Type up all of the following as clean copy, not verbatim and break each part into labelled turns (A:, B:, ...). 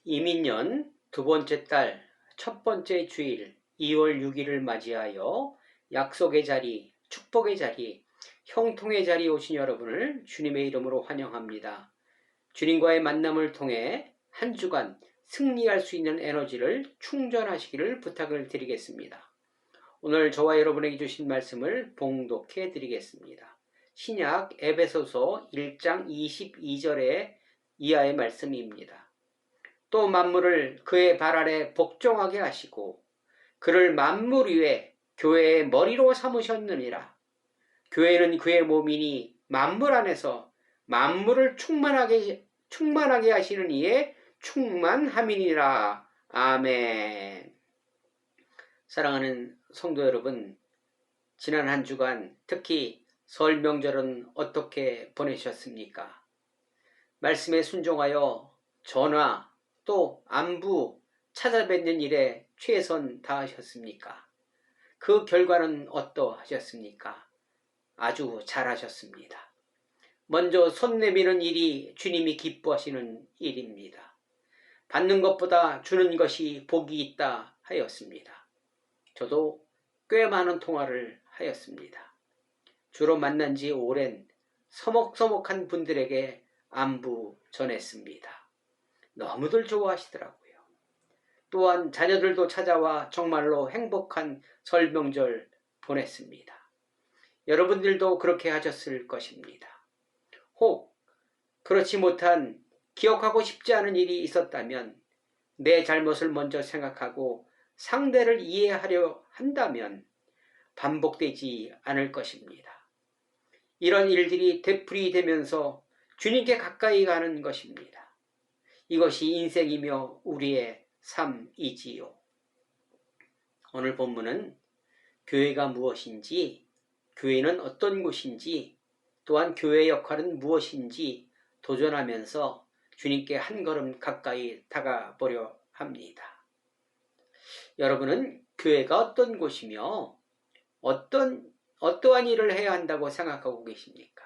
A: 이민년 두 번째 달 첫 번째 주일 2월 6일을 맞이하여 약속의 자리, 축복의 자리, 형통의 자리에 오신 여러분을 주님의 이름으로 환영합니다. 주님과의 만남을 통해 한 주간 승리할 수 있는 에너지를 충전하시기를 부탁을 드리겠습니다. 오늘 저와 여러분에게 주신 말씀을 봉독해 드리겠습니다. 신약 에베소서 1장 22절의 이하의 말씀입니다. 또 만물을 그의 발 아래 복종하게 하시고 그를 만물 위에 교회의 머리로 삼으셨느니라. 교회는 그의 몸이니 만물 안에서 만물을 충만하게 하시는 이의 충만함이니라. 아멘. 사랑하는 성도 여러분, 지난 한 주간 특히 설 명절은 어떻게 보내셨습니까? 말씀에 순종하여 전화 또 안부 찾아뵙는 일에 최선 다하셨습니까? 그 결과는 어떠하셨습니까? 아주 잘하셨습니다. 먼저 손 내미는 일이 주님이 기뻐하시는 일입니다. 받는 것보다 주는 것이 복이 있다 하였습니다. 저도 꽤 많은 통화를 하였습니다. 주로 만난 지 오랜 서먹서먹한 분들에게 안부 전했습니다. 너무들 좋아하시더라고요. 또한 자녀들도 찾아와 정말로 행복한 설 명절 보냈습니다. 여러분들도 그렇게 하셨을 것입니다. 혹 그렇지 못한 기억하고 싶지 않은 일이 있었다면 내 잘못을 먼저 생각하고 상대를 이해하려 한다면 반복되지 않을 것입니다. 이런 일들이 되풀이되면서 주님께 가까이 가는 것입니다. 이것이 인생이며 우리의 삶이지요. 오늘 본문은 교회가 무엇인지, 교회는 어떤 곳인지, 또한 교회의 역할은 무엇인지 도전하면서 주님께 한 걸음 가까이 다가보려 합니다. 여러분은 교회가 어떤 곳이며 어떠한 일을 해야 한다고 생각하고 계십니까?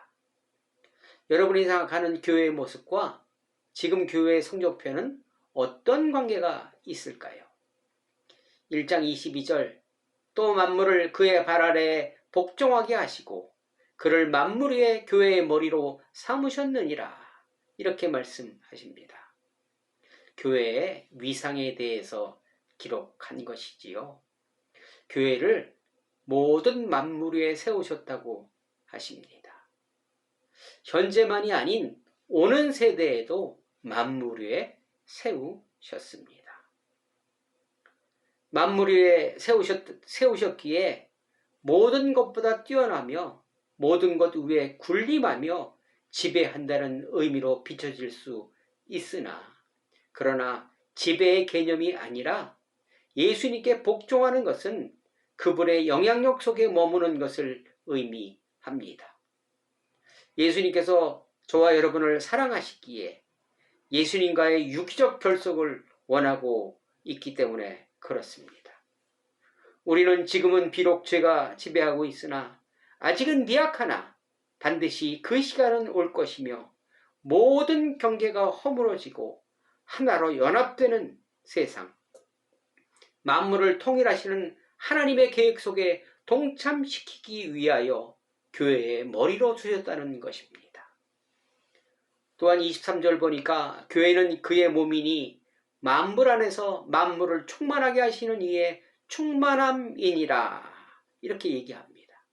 A: 여러분이 생각하는 교회의 모습과 지금 교회의 성적표는 어떤 관계가 있을까요? 1장 22절 또 만물을 그의 발 아래 복종하게 하시고 그를 만물 위에 교회의 머리로 삼으셨느니라 이렇게 말씀하십니다. 교회의 위상에 대해서 기록한 것이지요. 교회를 모든 만물 위에 세우셨다고 하십니다. 현재만이 아닌 오는 세대에도 만물 위에 세우셨습니다. 만물 위에 세우셨기에 모든 것보다 뛰어나며 모든 것 위에 군림하며 지배한다는 의미로 비춰질 수 있으나 그러나 지배의 개념이 아니라 예수님께 복종하는 것은 그분의 영향력 속에 머무는 것을 의미합니다. 예수님께서 저와 여러분을 사랑하시기에 예수님과의 유기적 결속을 원하고 있기 때문에 그렇습니다. 우리는 지금은 비록 죄가 지배하고 있으나 아직은 미약하나 반드시 그 시간은 올 것이며 모든 경계가 허물어지고 하나로 연합되는 세상, 만물을 통일하시는 하나님의 계획 속에 동참시키기 위하여 교회의 머리로 두셨다는 것입니다. 또한 23절 보니까 교회는 그의 몸이니 만물 안에서 만물을 충만하게 하시는 이의 충만함이니라 이렇게 얘기합니다.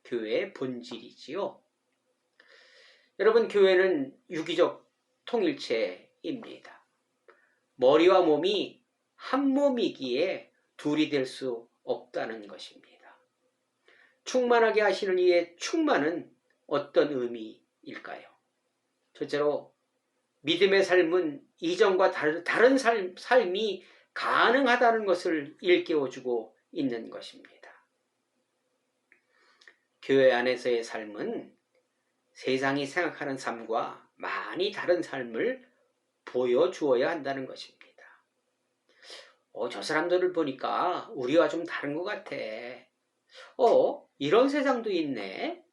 A: 교회의 본질이지요. 여러분, 교회는 유기적 통일체입니다. 머리와 몸이 한 몸이기에 둘이 될 수 없다는 것입니다. 충만하게 하시는 이의 충만은 어떤 의미일까요? 첫째로 믿음의 삶은 이전과 다른 삶이 가능하다는 것을 일깨워주고 있는 것입니다. 교회 안에서의 삶은 세상이 생각하는 삶과 많이 다른 삶을 보여주어야 한다는 것입니다. 저 사람들을 보니까 우리와 좀 다른 것 같아. 이런 세상도 있네.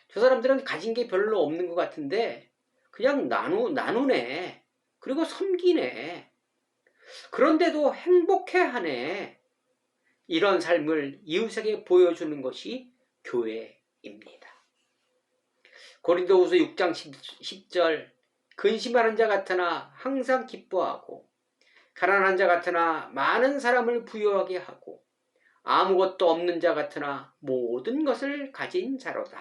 A: 저 사람들은 가진 게 별로 없는 것 같은데 그냥 나누네. 그리고 섬기네. 그런데도 행복해하네. 이런 삶을 이웃에게 보여주는 것이 교회입니다. 고린도후서 6장 10절 근심하는 자 같으나 항상 기뻐하고 가난한 자 같으나 많은 사람을 부유하게 하고 아무것도 없는 자 같으나 모든 것을 가진 자로다.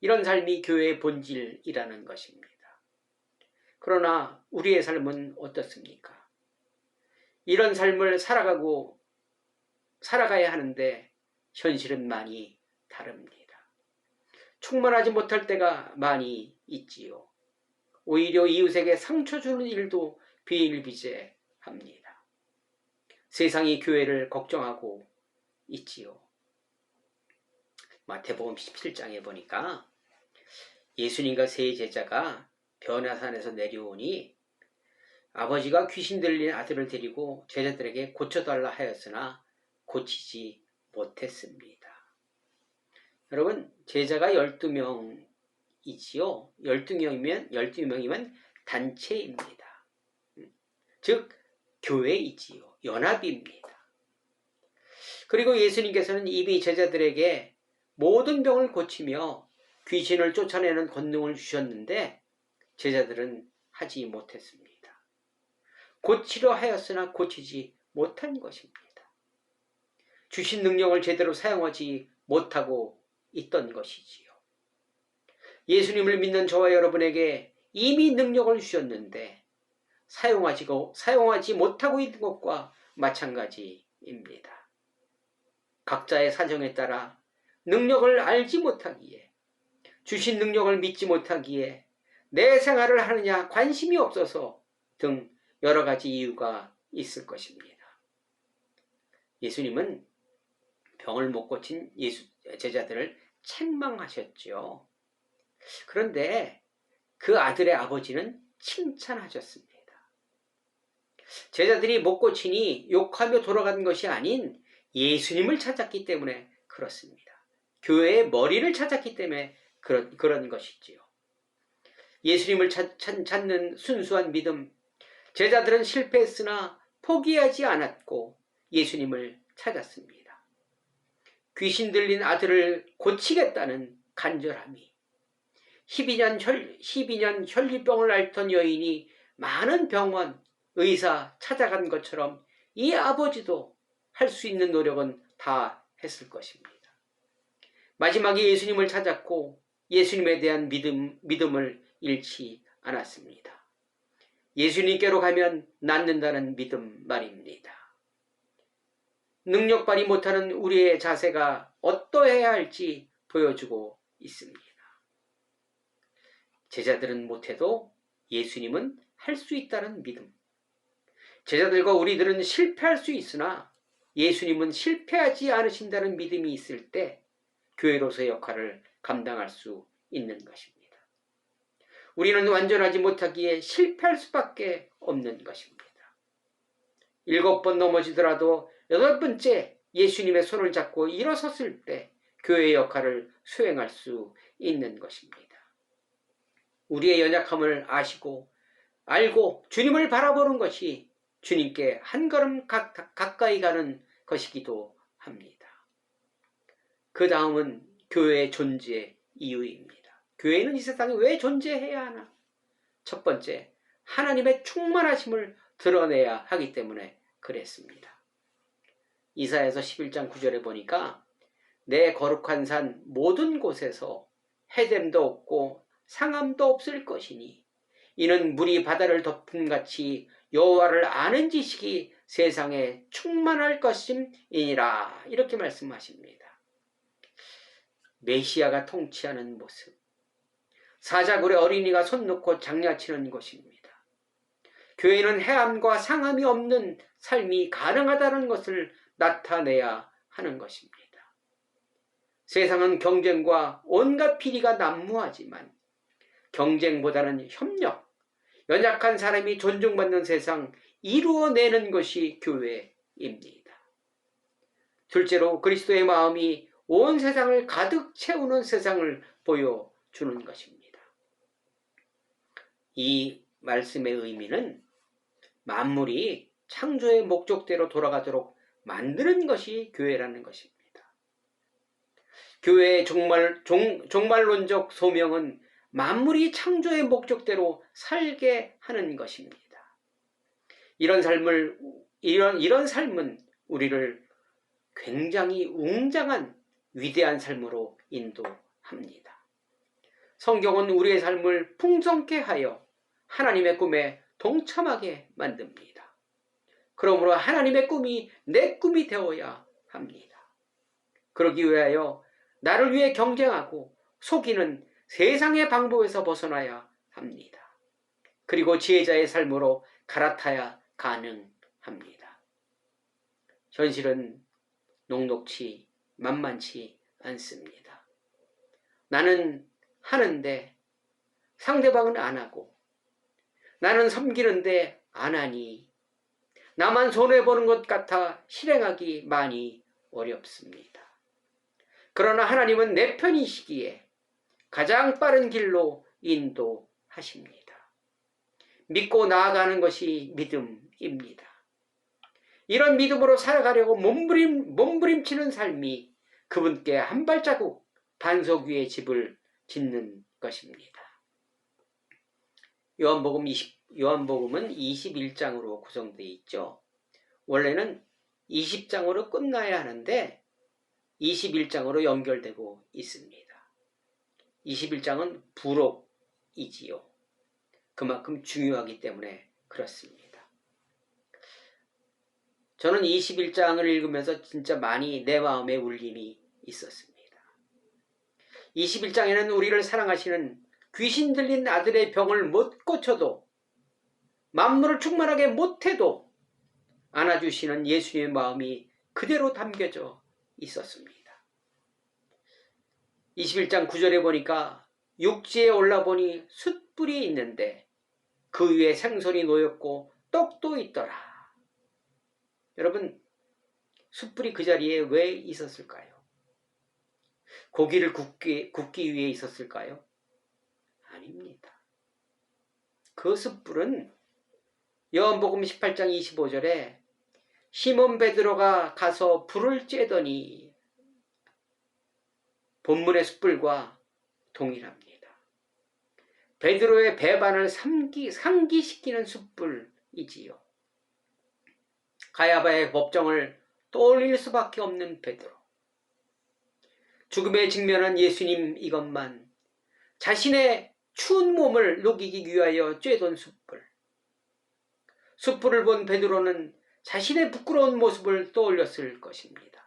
A: 이런 삶이 교회의 본질이라는 것입니다. 그러나 우리의 삶은 어떻습니까? 이런 삶을 살아가야 하는데 현실은 많이 다릅니다. 충만하지 못할 때가 많이 있지요. 오히려 이웃에게 상처 주는 일도 비일비재합니다. 세상이 교회를 걱정하고 있지요. 마태복음 17장에 보니까 예수님과 세 제자가 변화산에서 내려오니 아버지가 귀신 들린 아들을 데리고 제자들에게 고쳐달라 하였으나 고치지 못했습니다. 여러분, 제자가 12명이지요. 12명이면 단체입니다. 즉 교회이지요. 연합입니다. 그리고 예수님께서는 이미 제자들에게 모든 병을 고치며 귀신을 쫓아내는 권능을 주셨는데 제자들은 하지 못했습니다. 고치려 하였으나 고치지 못한 것입니다. 주신 능력을 제대로 사용하지 못하고 있던 것이지요. 예수님을 믿는 저와 여러분에게 이미 능력을 주셨는데 사용하지 못하고 있는 것과 마찬가지입니다. 각자의 사정에 따라 능력을 알지 못하기에, 주신 능력을 믿지 못하기에, 내 생활을 하느냐 관심이 없어서 등 여러 가지 이유가 있을 것입니다. 예수님은 병을 못 고친 제자들을 책망하셨죠. 그런데 그 아들의 아버지는 칭찬하셨습니다. 제자들이 못 고치니 욕하며 돌아간 것이 아닌 예수님을 찾았기 때문에 그렇습니다. 교회의 머리를 찾았기 때문에 그런 것이지요. 예수님을 찾는 순수한 믿음, 제자들은 실패했으나 포기하지 않았고 예수님을 찾았습니다. 귀신 들린 아들을 고치겠다는 간절함이, 12년 혈류병을 앓던 여인이 많은 병원, 의사 찾아간 것처럼 이 아버지도 할 수 있는 노력은 다 했을 것입니다. 마지막에 예수님을 찾았고 예수님에 대한 믿음을 잃지 않았습니다. 예수님께로 가면 낫는다는 믿음 말입니다. 능력 발휘 못하는 우리의 자세가 어떠해야 할지 보여주고 있습니다. 제자들은 못해도 예수님은 할 수 있다는 믿음. 제자들과 우리들은 실패할 수 있으나 예수님은 실패하지 않으신다는 믿음이 있을 때 교회로서의 역할을 감당할 수 있는 것입니다. 우리는 완전하지 못하기에 실패할 수밖에 없는 것입니다. 7번 넘어지더라도 8번째 예수님의 손을 잡고 일어섰을 때 교회의 역할을 수행할 수 있는 것입니다. 우리의 연약함을 알고 주님을 바라보는 것이 주님께 한 걸음 가까이 가는 것이기도 합니다. 그 다음은 교회의 존재 이유입니다. 교회는 이 세상에 왜 존재해야 하나? 첫 번째, 하나님의 충만하심을 드러내야 하기 때문에 그랬습니다. 이사야서 11장 9절에 보니까 내 거룩한 산 모든 곳에서 해됨도 없고 상함도 없을 것이니 이는 물이 바다를 덮음같이 여호와를 아는 지식이 세상에 충만할 것임이니라. 이렇게 말씀하십니다. 메시아가 통치하는 모습, 사자굴에 어린이가 손 놓고 장야치는 것입니다. 교회는 해함과 상함이 없는 삶이 가능하다는 것을 나타내야 하는 것입니다. 세상은 경쟁과 온갖 비리가 난무하지만 경쟁보다는 협력, 연약한 사람이 존중받는 세상 이루어내는 것이 교회입니다. 둘째로 그리스도의 마음이 온 세상을 가득 채우는 세상을 보여주는 것입니다. 이 말씀의 의미는 만물이 창조의 목적대로 돌아가도록 만드는 것이 교회라는 것입니다. 교회의 종말론적 소명은 만물이 창조의 목적대로 살게 하는 것입니다. 이런 삶은 우리를 굉장히 웅장한 위대한 삶으로 인도합니다. 성경은 우리의 삶을 풍성케 하여 하나님의 꿈에 동참하게 만듭니다. 그러므로 하나님의 꿈이 내 꿈이 되어야 합니다. 그러기 위하여 나를 위해 경쟁하고 속이는 세상의 방법에서 벗어나야 합니다. 그리고 지혜자의 삶으로 갈아타야 가능합니다. 현실은 녹록치 만만치 않습니다. 나는 하는데 상대방은 안 하고, 나는 섬기는데 안 하니 나만 손해보는 것 같아 실행하기 많이 어렵습니다. 그러나 하나님은 내 편이시기에 가장 빠른 길로 인도하십니다. 믿고 나아가는 것이 믿음입니다. 이런 믿음으로 살아가려고 몸부림치는 삶이 그분께 한 발자국 반석 위에 집을 짓는 것입니다. 요한복음은 21장으로 구성되어 있죠. 원래는 20장으로 끝나야 하는데 21장으로 연결되고 있습니다. 21장은 부록이지요. 그만큼 중요하기 때문에 그렇습니다. 저는 21장을 읽으면서 진짜 많이 내 마음에 울림이 있었습니다. 21장에는 우리를 사랑하시는 귀신 들린 아들의 병을 못 고쳐도, 만물을 충만하게 못해도 안아주시는 예수님의 마음이 그대로 담겨져 있었습니다. 21장 9절에 보니까 육지에 올라보니 숯불이 있는데 그 위에 생선이 놓였고 떡도 있더라. 여러분, 숯불이 그 자리에 왜 있었을까요? 고기를 굽기 위해 있었을까요? 아닙니다. 그 숯불은 요한복음 18장 25절에 시몬 베드로가 가서 불을 쬐더니 본문의 숯불과 동일합니다. 베드로의 배반을 상기시키는 숯불이지요. 가야바의 법정을 떠올릴 수밖에 없는 베드로. 죽음에 직면한 예수님 이것만, 자신의 추운 몸을 녹이기 위하여 쬐던 숯불. 숯불을 본 베드로는 자신의 부끄러운 모습을 떠올렸을 것입니다.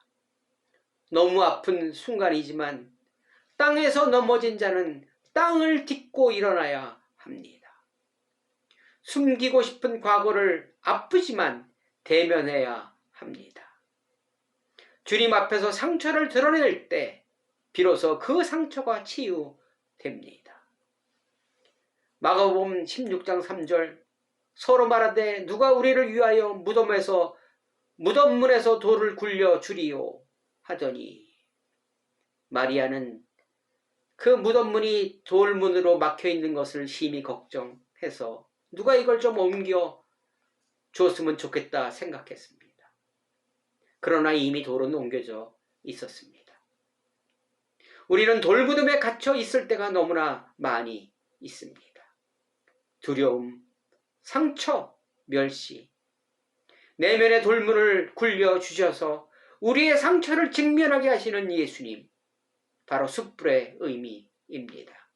A: 너무 아픈 순간이지만 땅에서 넘어진 자는 땅을 딛고 일어나야 합니다. 숨기고 싶은 과거를 아프지만 대면해야 합니다. 주님 앞에서 상처를 드러낼 때 비로소 그 상처가 치유됩니다. 마가복음 16장 3절 서로 말하되 누가 우리를 위하여 무덤문에서 돌을 굴려 주리요 하더니, 마리아는 그 무덤문이 돌문으로 막혀 있는 것을 심히 걱정해서 누가 이걸 좀 옮겨 줬으면 좋겠다 생각했습니다. 그러나 이미 돌은 옮겨져 있었습니다. 우리는 돌무덤에 갇혀 있을 때가 너무나 많이 있습니다. 두려움, 상처, 멸시, 내면의 돌문을 굴려 주셔서 우리의 상처를 직면하게 하시는 예수님, 바로 숯불의 의미입니다.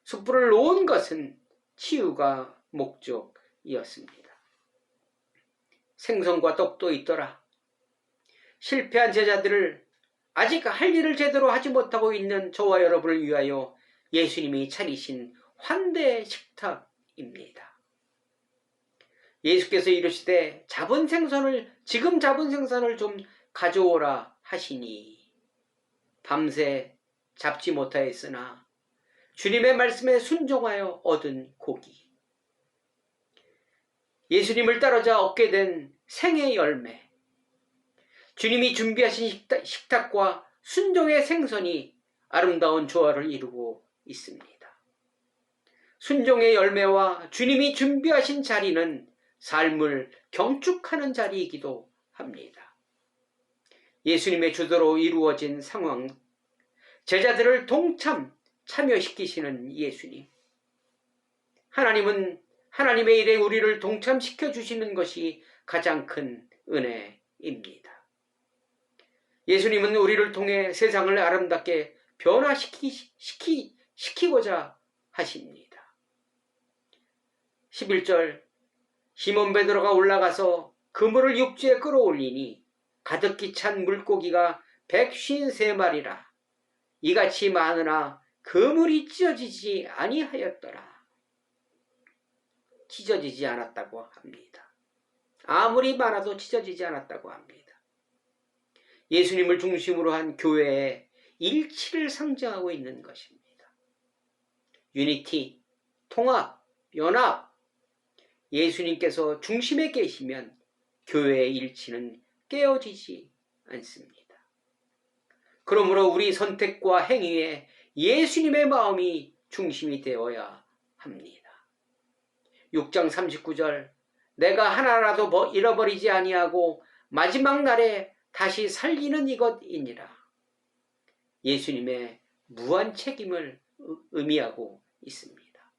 A: 숯불을 놓은 것은 치유가 목적이었습니다. 생선과 떡도 있더라. 실패한 제자들을, 아직 할 일을 제대로 하지 못하고 있는 저와 여러분을 위하여 예수님이 차리신 환대 식탁입니다. 예수께서 이르시되 지금 잡은 생선을 좀 가져오라 하시니 밤새 잡지 못하였으나 주님의 말씀에 순종하여 얻은 고기. 예수님을 따르자 얻게 된 생의 열매. 주님이 준비하신 식탁과 순종의 생선이 아름다운 조화를 이루고 있습니다. 순종의 열매와 주님이 준비하신 자리는 삶을 경축하는 자리이기도 합니다. 예수님의 주도로 이루어진 상황, 제자들을 참여시키시는 예수님. 하나님은 하나님의 일에 우리를 동참시켜 주시는 것이 가장 큰 은혜입니다. 예수님은 우리를 통해 세상을 아름답게 변화시키고자 하십니다. 11절, 시몬 베드로가 올라가서 그물을 육지에 끌어올리니 가득히 찬 물고기가 153마리라. 이같이 많으나 그물이 찢어지지 아니하였더라. 찢어지지 않았다고 합니다. 아무리 많아도 찢어지지 않았다고 합니다. 예수님을 중심으로 한 교회의 일치를 상징하고 있는 것입니다. 유니티, 통합, 연합. 예수님께서 중심에 계시면 교회의 일치는 깨어지지 않습니다. 그러므로 우리 선택과 행위에 예수님의 마음이 중심이 되어야 합니다. 6장 39절, 내가 하나라도 잃어버리지 아니하고 마지막 날에 다시 살리는 이것이니라. 예수님의 무한 책임을 의미하고 있습니다.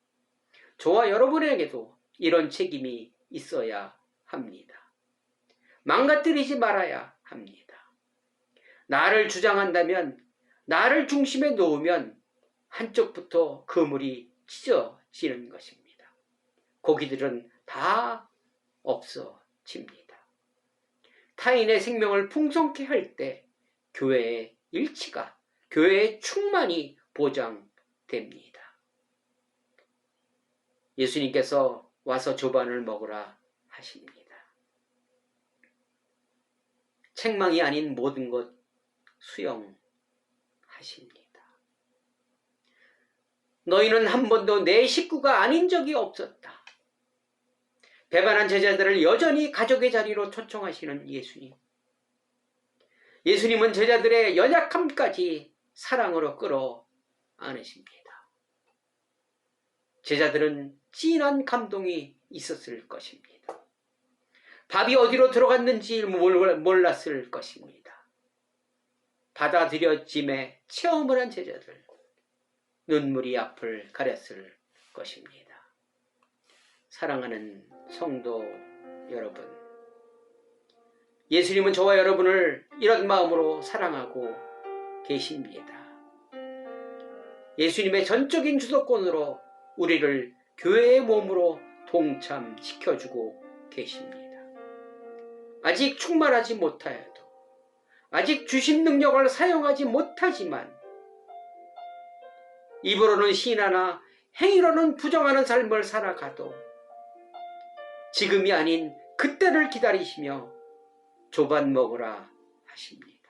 A: 저와 여러분에게도 이런 책임이 있어야 합니다. 망가뜨리지 말아야 합니다. 나를 주장한다면, 나를 중심에 놓으면 한쪽부터 그물이 찢어지는 것입니다. 고기들은 다 없어집니다. 타인의 생명을 풍성케 할 때 교회의 일치가, 교회의 충만이 보장됩니다. 예수님께서 와서 조반을 먹으라 하십니다. 책망이 아닌 모든 것 수용하십니다. 너희는 한 번도 내 식구가 아닌 적이 없었다. 배반한 제자들을 여전히 가족의 자리로 초청하시는 예수님. 예수님은 제자들의 연약함까지 사랑으로 끌어안으십니다. 제자들은 진한 감동이 있었을 것입니다. 밥이 어디로 들어갔는지 몰랐을 것입니다. 받아들여짐에 체험을 한 제자들, 눈물이 앞을 가렸을 것입니다. 사랑하는 성도 여러분, 예수님은 저와 여러분을 이런 마음으로 사랑하고 계십니다. 예수님의 전적인 주도권으로 우리를 교회의 몸으로 동참시켜주고 계십니다. 아직 충만하지 못하여도, 아직 주신 능력을 사용하지 못하지만 입으로는 시인하나 행위로는 부정하는 삶을 살아가도 지금이 아닌 그때를 기다리시며 조반 먹으라 하십니다.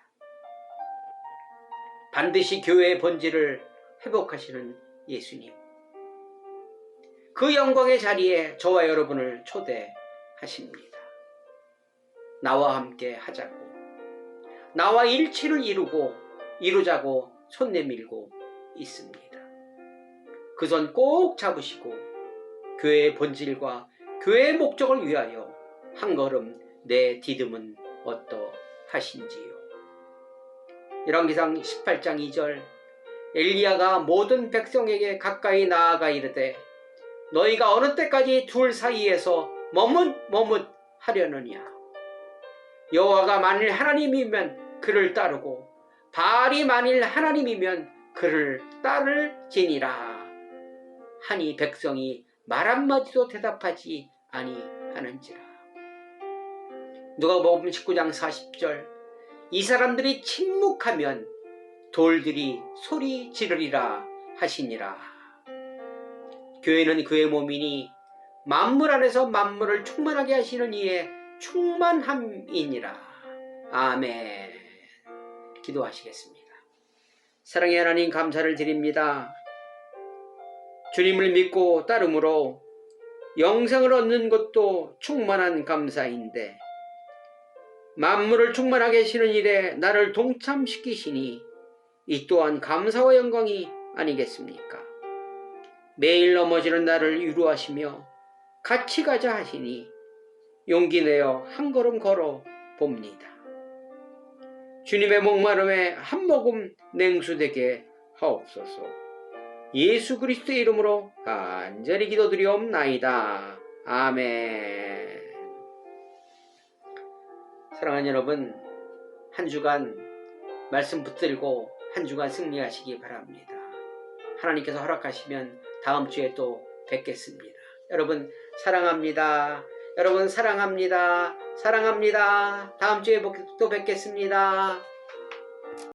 A: 반드시 교회의 본질을 회복하시는 예수님, 그 영광의 자리에 저와 여러분을 초대하십니다. 나와 함께 하자고, 나와 일치를 이루자고 손 내밀고 있습니다. 그 손 꼭 잡으시고 교회의 본질과 교회의 목적을 위하여 한 걸음 내디듬은 어떠하신지요. 열왕기상 18장 2절, 엘리야가 모든 백성에게 가까이 나아가 이르되 너희가 어느 때까지 둘 사이에서 머뭇하려느냐. 여호와가 만일 하나님이면 그를 따르고 바알이 만일 하나님이면 그를 따를지니라 하니 백성이 말 한마디도 대답하지 아니하는지라. 누가복음 19장 40절, 이 사람들이 침묵하면 돌들이 소리 지르리라 하시니라. 교회는 그의 몸이니 만물 안에서 만물을 충만하게 하시는 이의 충만함이니라. 아멘. 기도하시겠습니다. 사랑의 하나님, 감사를 드립니다. 주님을 믿고 따름으로 영생을 얻는 것도 충만한 감사인데 만물을 충만하게 하시는 일에 나를 동참시키시니 이 또한 감사와 영광이 아니겠습니까? 매일 넘어지는 나를 위로하시며 같이 가자 하시니 용기 내어 한 걸음 걸어 봅니다. 주님의 목마름에 한 모금 냉수되게 하옵소서. 예수 그리스도의 이름으로 간절히 기도드리옵나이다. 아멘. 사랑하는 여러분, 한 주간 말씀 붙들고 한 주간 승리하시기 바랍니다. 하나님께서 허락하시면 다음 주에 또 뵙겠습니다. 여러분 사랑합니다. 여러분 사랑합니다. 사랑합니다. 다음 주에 또 뵙겠습니다.